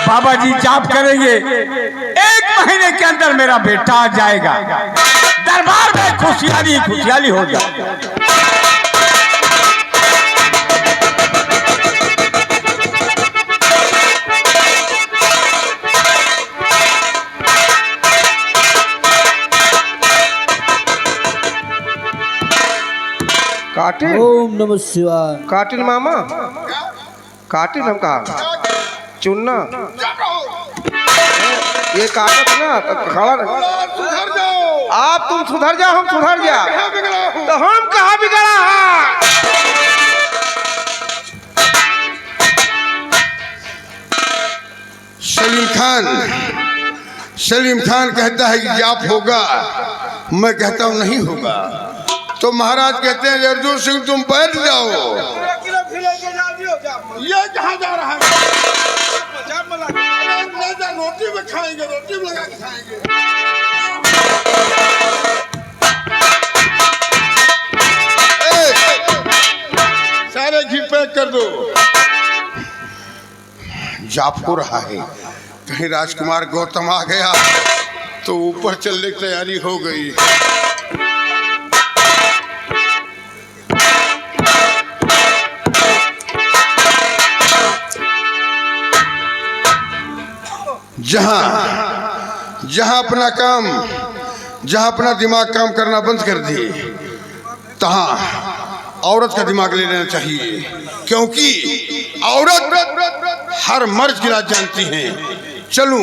बाबा जी जाप करेंगे, 1 महीने के अंदर मेरा बेटा आ जाएगा, दरबार में खुशहाली खुशहाली हो जाएगी। काटिल। ओम नमः शिवाय। काटिल मामा, काटिल हम कहा चुनना ये काटत ना तो खड़ा सुधर जाओ। आप तुम सुधर जाओ, हम सुधर जा तो हम कहाँ बिगड़ा है? सलीम खान कहता है कि जाप होगा, मैं कहता हूँ नहीं होगा। तो महाराज कहते हैं अर्जुन सिंह तुम बैठ जाओ। ये कहाँ जा रहा है? रोटी में खाएंगे, रोटी में लगा के खाएंगे। सारे घी पैक कर दो। जाप हो रहा है, कहीं राजकुमार गौतम आ गया तो ऊपर चलने की तैयारी हो गई। जहां अपना दिमाग काम करना बंद कर दिए, तहां औरत का दिमाग ले लेना चाहिए, क्योंकि औरत हर मर्ज की राज जानती है। चलूं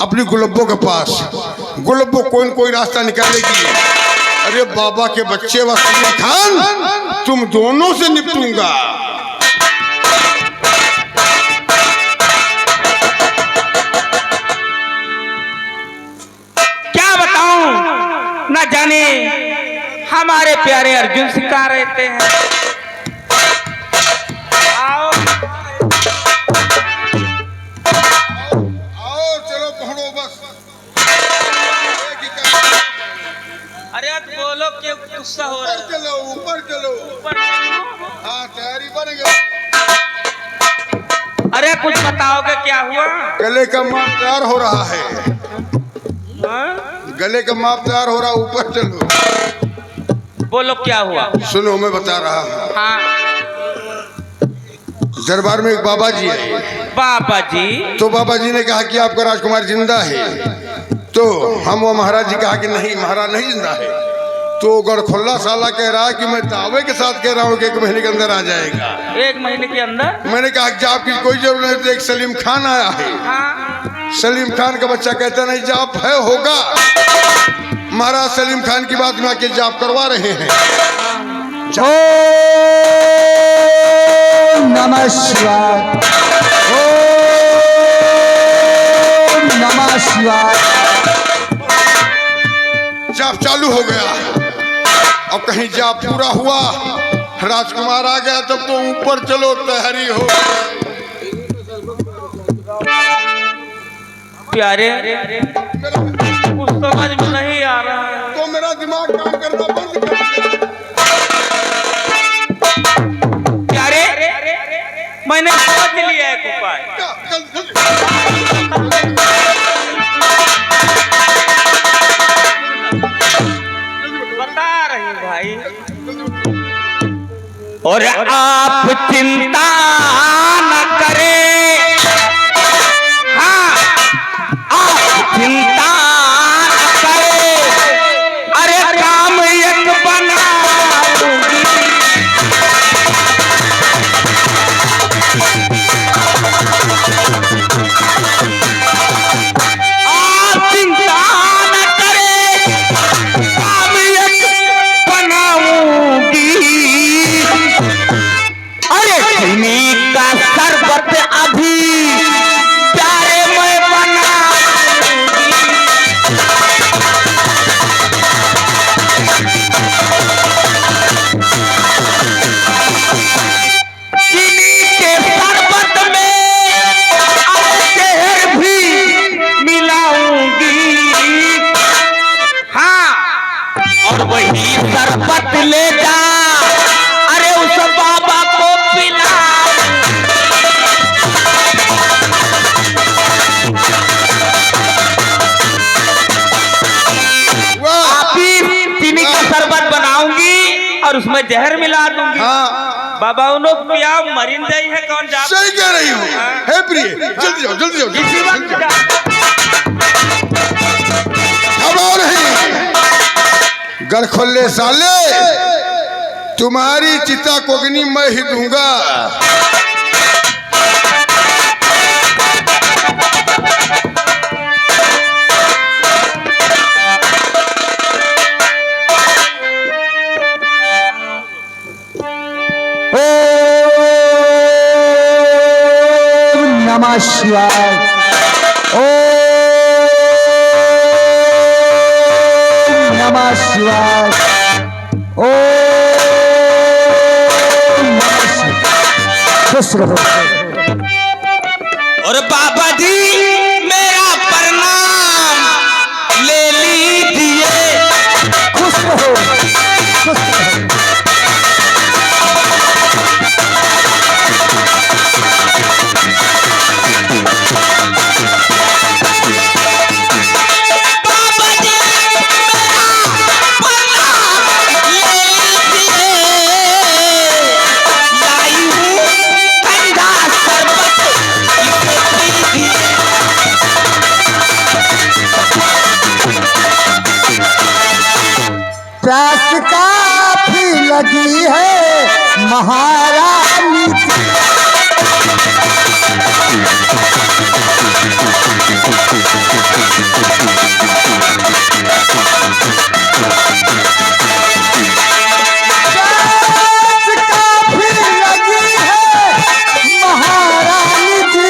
अपनी गुलब्बों के पास, गुलब्बो कोई न कोई रास्ता निकालेगी। अरे बाबा के बच्चे व सलीम खान, तुम दोनों से निपटूंगा। न जाने हमारे प्यारे अर्जुन सिंह कहाँ रहते हैं। आओ आओ चलो पकड़ो बस। अरे बोलो क्यों गुस्सा हो रहा है? चलो ऊपर चलो। हाँ तैयारी बन गई। अरे कुछ बताओगे क्या हुआ? गले का माप तैयार हो रहा है। गले का माप तैयार हो रहा, ऊपर चलो। बोलो क्या हुआ? सुनो मैं बता रहा हूँ। हाँ दरबार में एक बाबा जी है। बाबा जी? तो बाबा जी ने कहा कि आपका राजकुमार जिंदा है। तो हम वो महाराज जी कहा कि नहीं महाराज नहीं जिंदा है। तो गड़खुल्ला साला कह रहा है कि मैं दावे के साथ कह रहा हूँ कि 1 महीने के अंदर आ जाएगा। 1 महीने के अंदर? मैंने कहा कि जाप की कोई जरूरत नहीं। तो एक सलीम खान आया है। हाँ। सलीम खान का बच्चा कहता नहीं जाप है होगा। महाराज सलीम खान की बात में आके जाप करवा रहे हैं। ओम नमः शिवाय। ओम नमः शिवाय। जाप चालू हो गया। अब कहीं जाप पूरा हुआ, राजकुमार आ गया, तब तो ऊपर चलो तैयारी हो। प्यारे कुछ समझ में नहीं आ रहा है। तो मेरा दिमाग काम करना बंद कर दिया। प्यारे मैंने समझ लिया एक उपाय। बता रही भाई। और आप चिंता न करें, हाँ आप चिंता न करें, अरे काम एक बना दूंगी। आप चिंता न करें, काम एक बनाऊंगी। अरे का जहर मिला दूंगी। हाँ बाबा उन्हों पिया मरिंदे ही है कौन जा। सही कह रही हो। हे प्रिय जल्दी जाओ जल्दी जाओ इसी वक्त जा। अब और नहीं घर खोले साले तुम्हारी चिता को अग्नि मैं ही दूंगा। नमः शिवाय। नमः शिवाय। खुश रहो। और बाबा जी मेरा प्रणाम ले लीजिए। खुश रहो खुश रहो। प्यास काफी लगी है महारानी की। प्यास काफी लगी है महारानी की।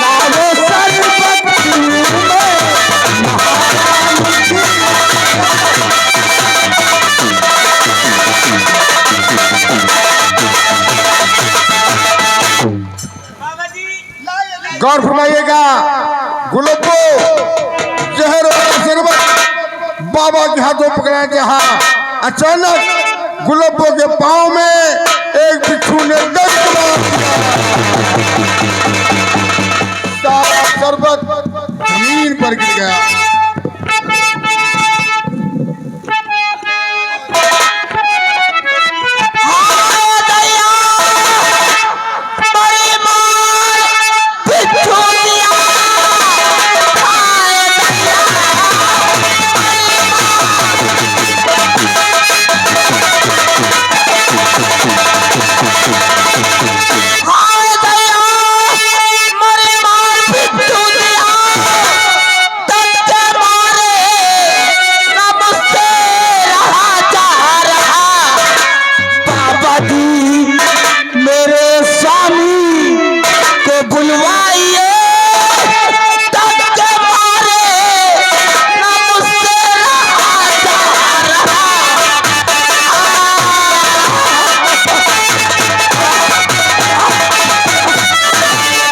लाओ शरबत पीऊं मैं महारानी की। गौर फरमाइएगा गुलब्बो जहर वाला शरबत बाबा के हाथों पकड़ा जहाँ अचानक गुलब्बो के पांव में एक बिच्छू ने दर्द मार दिया। सारा शरबत जमीन पर गिर गया।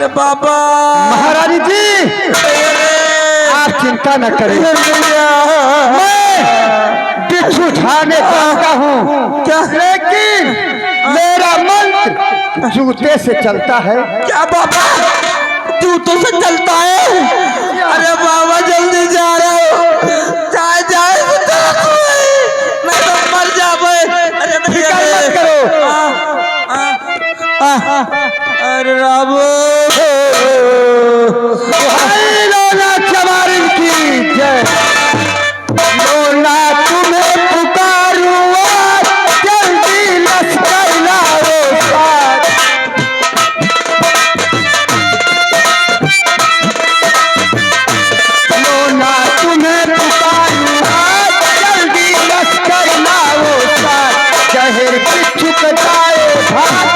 बाबा महारानी जी आप चिंता न करें। मैं बिच्छू उठाने आता हूँ लेकिन मेरा मंत्र जूते से चलता है। क्या बाबा जूतों से चलता है? अरे बाबा जल्दी जा रहा हूँ। जाए जाए मैं तो मर जावे। अरे फिक्र मत करो। अरे राम लोला चमारिन की जय। लोला तुम्हें पुकारूं जल्दी लश्कर लाओ साथ। लोला तुम्हें पुकारूं जल्दी लश्कर लाओ साथ। जहर बिच्छू कटाए भाग।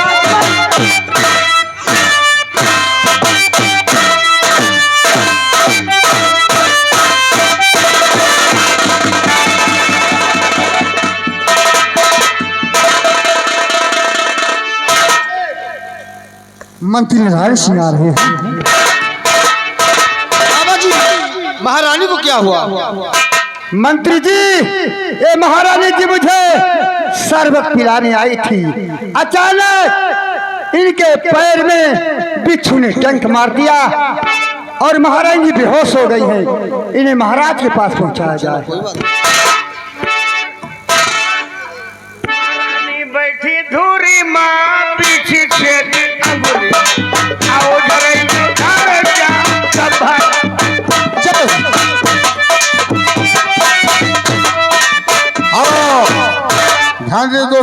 मंत्री नारायण सिंह आ रहे हैं। बाबा जी महारानी को क्या हुआ? मंत्री जी ये महारानी जी मुझे शरबत पिलाने आई थी। अचानक इनके पैर में बिच्छू ने टंक मार दिया और महारानी जी बेहोश हो गई हैं। इन्हें महाराज के पास पहुंचाया जाए।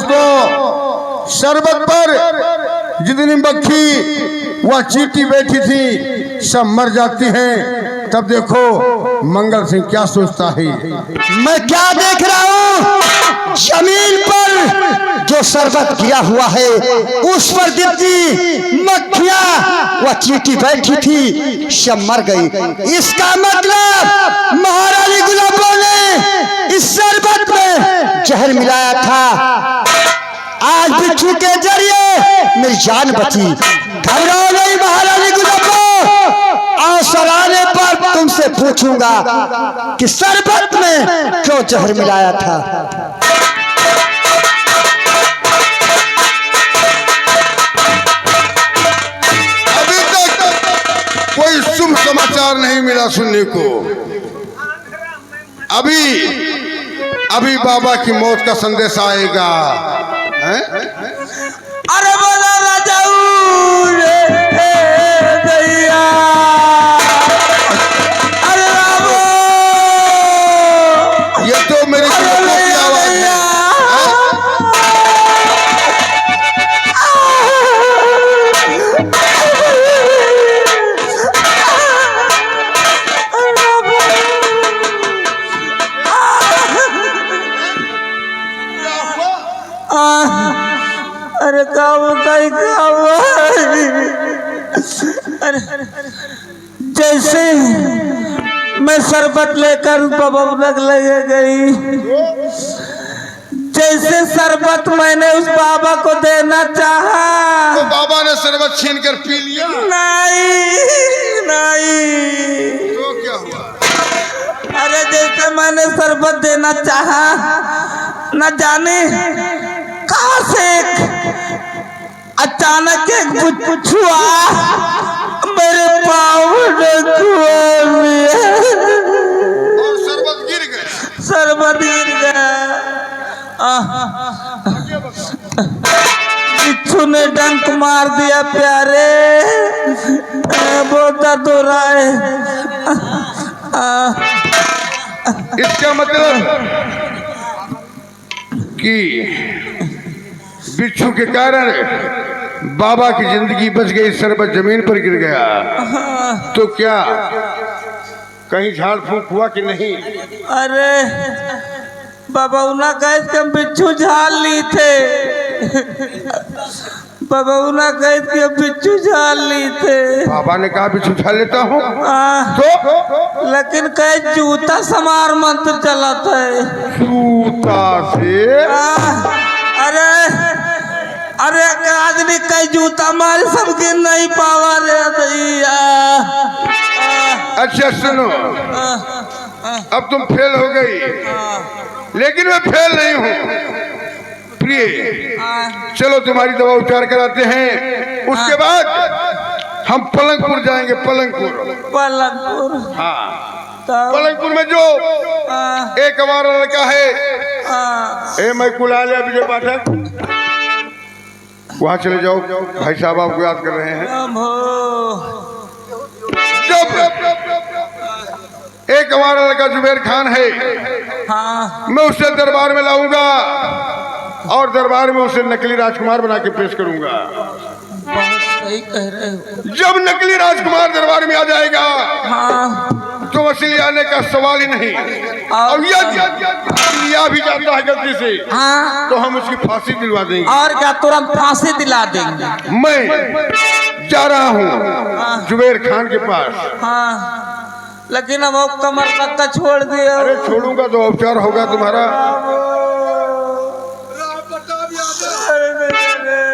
दोस्तों, शरबत पर जितनी मक्खी वह चींटी बैठी थी सब मर जाती हैं। तब देखो मंगल सिंह क्या सोचता है। मैं क्या देख रहा हूँ, जमीन पर जो शरबत गिरा हुआ है उस पर जितनी मक्खियां वह चींटी बैठी थी सब मर गई। इसका मतलब महारानी गुलाबो ने इस शरबत में जहर मिलाया था। आज बिच्छू के जरिए मेरी जान बची। घबराओ नहीं महारानी गुलाबो, अवसर आने पर तुमसे पूछूंगा कि शरबत में क्यों जहर मिलाया था। अभी तक कोई शुभ समाचार नहीं मिला सुनने को। अभी बाबा की मौत का संदेश आएगा। हैं? अरे बोला राजाऊ रे दैया, अरे रामो, ये तो मेरी गुलब्बो की आवाज है। अरे क्या बताई क्या हुआ? अरे जैसे मैं शरबत लेकर बाबा लगे गई, जैसे शरबत मैंने उस बाबा को देना चाहा तो बाबा ने शरबत छीन कर पी लिया। नहीं तो क्या हुआ? अरे जैसे मैंने शरबत देना चाहा, न जाने कहां से अचानक एक बुच्छुआ मेरे पाँव में छुआ लिया। और शरबत गिर गया। शरबत गिर गया। बिच्छू ने डंक मार दिया प्यारे, बहुत दर्द हो रहा है। इसका मतलब कि बिच्छू के कारण बाबा की जिंदगी बच गई, शरबत जमीन पर गिर गया। तो क्या कहीं झाड़ फूक हुआ कि नहीं? अरे बाबा उना गैस के बिच्छू झाड़ ली थे। बाबा उना गैस के बिच्छू झाड़ ली थे। बाबा ने कहा बिच्छू झाड़ लेता हूँ तो लेकिन कई जूता समार मंत्र चलाता है। जूता से? अरे अरे आदमी कई जूता मारे सबके नहीं पावा रे दैया। अच्छा सुनो, अब तुम फेल हो गई, लेकिन मैं फेल नहीं हूँ प्रिय। चलो तुम्हारी दवा उपचार कराते हैं, उसके बाद हम पलंगपुर जाएंगे। पलंगपुर, हाँ पलंगपुर में जो एक हमारा लड़का है, मैं कुला लिया विजय पाठक, वहां चले जाओ। भाई साहब आपको याद कर रहे हैं। जब एक हमारा लड़का जुबेर खान है, मैं उसे दरबार में लाऊंगा और दरबार में उसे नकली राजकुमार बना के पेश करूंगा। सही कह रहे हो। जब नकली राजकुमार दरबार में आ जाएगा तो असली आने का सवाल ही नहीं। और यह भी जाता है गलती से, तो हम उसकी फांसी दिलवा देंगे। और क्या तुरंत फांसी दिला देंगे। मैं जा रहा हूँ जुबेर खान के पास। लेकिन अब वो कमर पक्का छोड़ दिया। अरे छोड़ूंगा तो उपचार होगा तुम्हारा।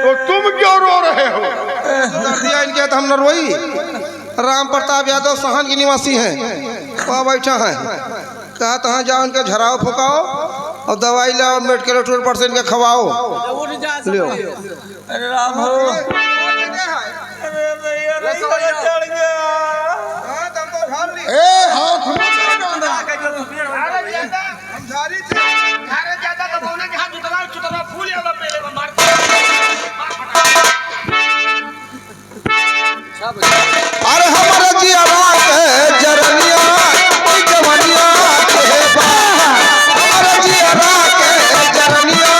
तो तुम क्यों रो रहे हो? कर दिया इनके तो हम न रोई। राम प्रताप यादव सहन के निवासी हैं, वहाँ बैठा है। कहा तहाँ जाओ, इनका झराव फुकाओ और दवाई लाओ, मेडिकल 2% इनका खवाओ। लियो। अरे राम हो, चढ़ गया। अरे हमारा जिया रात जरनिया कोई जवानिया के बा, हमारा जिया रात जरनिया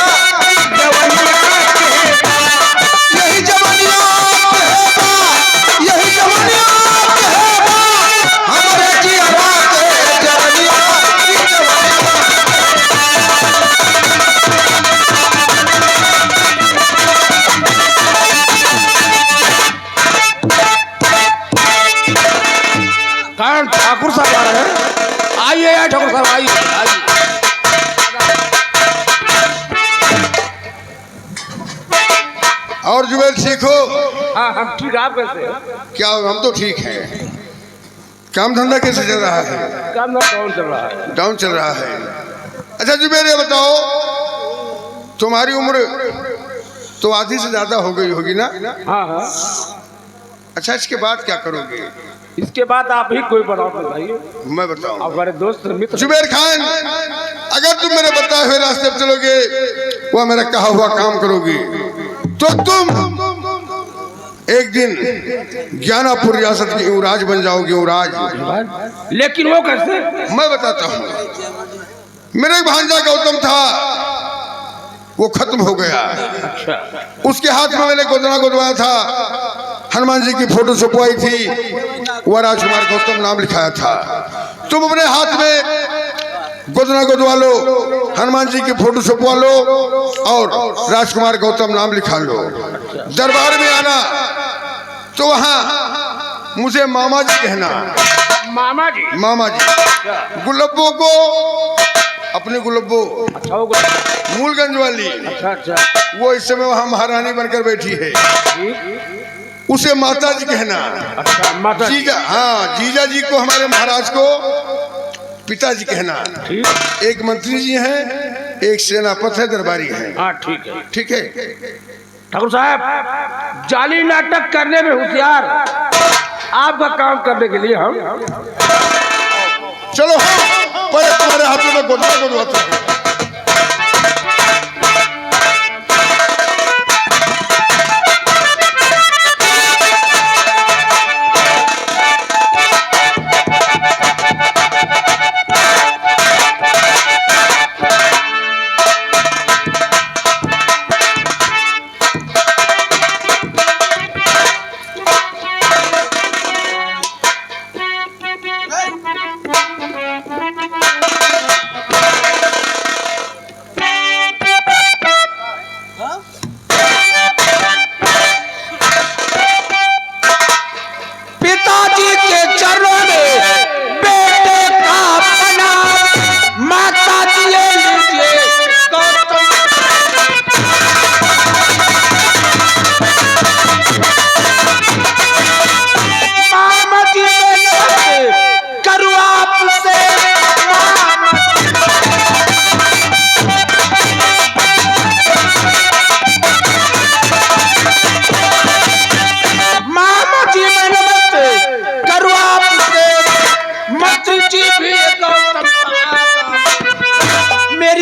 कौन? ठाकुर साहब आ रहे हैं। आइए ठाकुर साहब, आइए आइए। और जुबेर ठीक हो? हाँ हम ठीक, आप कैसे? क्या हम तो ठीक हैं। काम धंधा कैसे चल रहा है? काम डाउन चल रहा है। डाउन चल रहा है। अच्छा जुबेर ये बताओ, तुम्हारी उम्र तो आधी से ज्यादा हो गई होगी ना? हाँ हाँ। अच्छा इसके बाद क्या करोगे? इसके बाद आप ही कोई बनाओ बताइए। मैं बताऊं। हमारे दोस्त मित्र। जुबेर खान, अगर तुम मेरे बताए हुए रास्ते पर चलोगे, वह मेरा कहा हुआ काम करोगी, तो तुम एक दिन ज्ञानापुर रियासत की युवराज बन जाओगे। युवराज। लेकिन वो कैसे? मैं बताता हूँ। मेरे एक भांजा गौतम था, वो खत्म हो गया। अच्छा। उसके हाथ में मैंने गोदना गोदवाया था, हनुमान जी की फोटो छपवाई थी, वह राजकुमार गौतम नाम लिखाया था। तुम अपने हाथ में गोदना गोदवा लो, हनुमान जी की फोटो छपवा लो और राजकुमार गौतम नाम लिखा लो। दरबार में आना तो वहाँ मुझे मामा जी कहना। मामा जी? मामा जी। गुलब्बो को, अपने गुलब्बो, अच्छा वो मूलगंज वाली, अच्छा अच्छा, वो इस समय वहाँ महारानी बनकर बैठी है, उसे माता जी कहना। अच्छा माता जी। जीजा, हाँ जीजा जी को, हमारे महाराज को पिताजी कहना। ठीक। एक मंत्री जी हैं, एक सेनापति है, दरबारी है। हाँ ठीक है। ठीक है। ठाकुर साहब, जाली नाटक करने में होशियार, आपका काम करने के लिए हम चलो पहले तुम्हारे हाथों में गोदना गोदवाता हूं।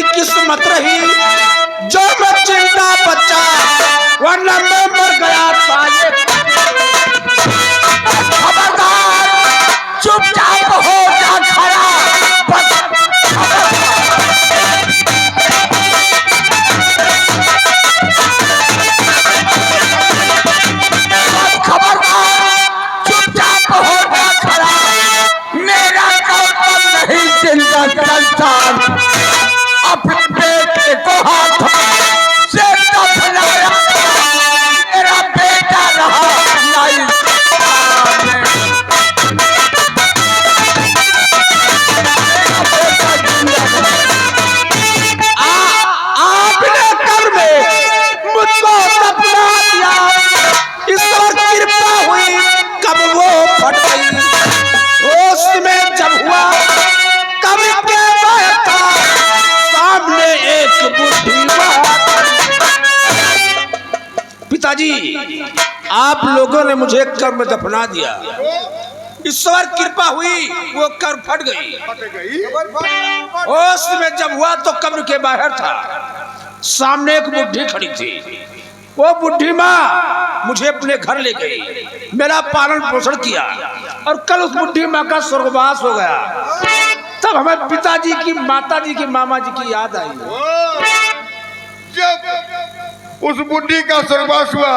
किस्मत रही जो मैं जिंदा बचा, वरना मैं मर गया साले। खबरदार, चुपचाप हो जा खड़ा। खबरदार, चुपचाप हो जा खड़ा। मेरा गौतम नहीं जिंदा चलता, अपने बेटे को हाथ से दफनाया, मेरा बेटा रहा नहीं। आपने कर में मुझको दफना दिया, ईश्वर कृपा हुई कब वो फट गई। होश में जब हुआ कब्र के बैठा, सामने एक बुढ़ी बात। पिताजी, आप लोगों ने मुझे कब्र में दफना दिया, ईश्वर कृपा हुई वो कब्र फट गई। होश में जब हुआ तो कब्र के बाहर था, सामने एक बुढ़ी खड़ी थी। वो बुढ़ी माँ मुझे अपने घर ले गई, मेरा पालन पोषण किया, और कल उस बुढ़ी माँ का स्वर्गवास हो गया। तब हमें पिताजी की, माताजी की, मामा जी की याद आई। जब उस बुढ़ी का स्वर्गवास हुआ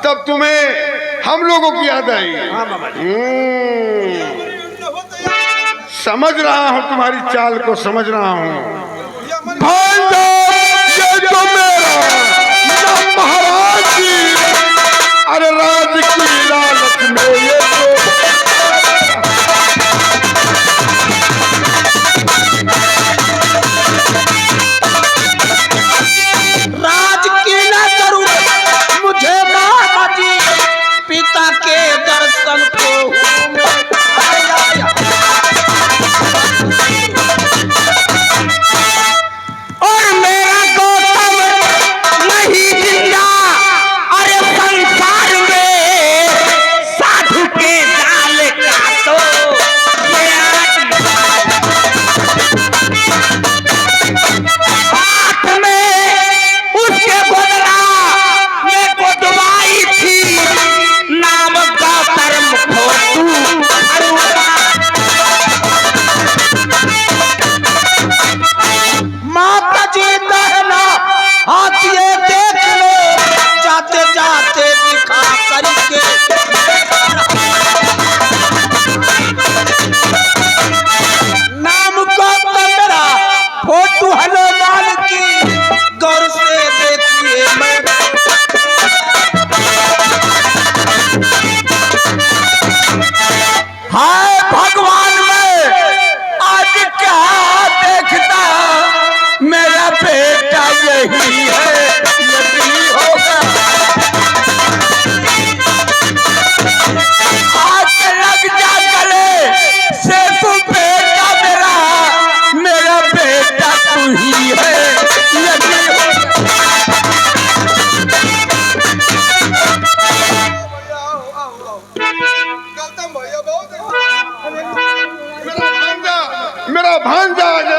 तब तुम्हें हम लोगों की याद आई। हाँ मामा जी। समझ रहा हूँ, तुम्हारी चाल को समझ रहा हूँ। ये जो मेरा महाराज जी, अरे राज की लालच में ये तो भांजा